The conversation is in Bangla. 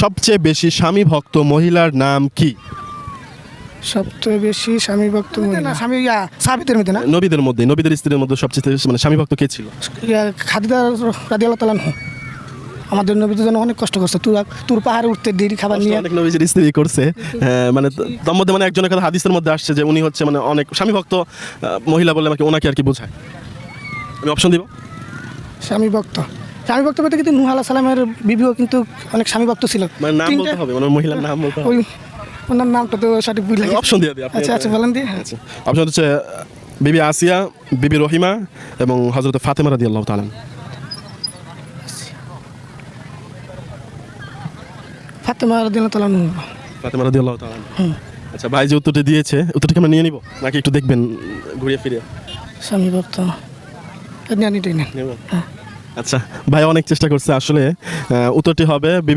সবচেয়ে বেশি স্বামী ভক্ত মহিলার নাম কি? সবচেয়ে বেশি স্বামী ভক্ত মহিলা স্বামী সাহাবীদের মধ্যে না নবীদের মধ্যে, নবীদের স্ত্রীর মধ্যে সবচেয়ে মানে স্বামী ভক্ত কে ছিল? খাদিজা রাদিয়াল্লাহু তাআলা আনহা। আমাদের নবীদের জন্য অনেক কষ্ট করছে, তুর পাহাড়ে উঠতে দেরি খাবার নিয়ে। অনেক নবীজির স্ত্রী করছে, মানে তার মধ্যে মানে একজনের কথা হাদিসের মধ্যে আসছে যে উনি হচ্ছে মানে অনেক স্বামী ভক্ত মহিলা বলে আমাকে ওনাকে আর কি বোঝায়। আমি অপশন দিব। স্বামী ভক্ত বলতে কিন্তু নূহ আলাইহিস সালামের বিবিও কিন্তু অনেক স্বামী ভক্ত ছিল। মানে নাম বলতে হবে, মানে মহিলার নাম বলতে হবে। ওই ওনার নামটা তো সঠিক ভুল লাগে। অপশন দিয়ে দিই আপনি। আচ্ছা বলেন দিয়ে। আচ্ছা, অপশন হচ্ছে বিবি আসিয়া, বিবি রহিমা এবং হযরত ফাতেমা রাদিয়াল্লাহু তাআলা। ফাতেমা রাদিয়াল্লাহু তাআলা আনহা। ফাতেমা রাদিয়াল্লাহু তাআলা। আচ্ছা, ভাই যে উত্তরটি দিয়েছে, উত্তরটি কি আমরা নিয়ে নিব নাকি একটু দেখবেন ঘুরিয়ে ফিরে? স্বামী ভক্ত নিয়ে নিতেই না। নেব। আচ্ছা, ভাই অনেক চেষ্টা করছে, আসলে উত্তরটি হবে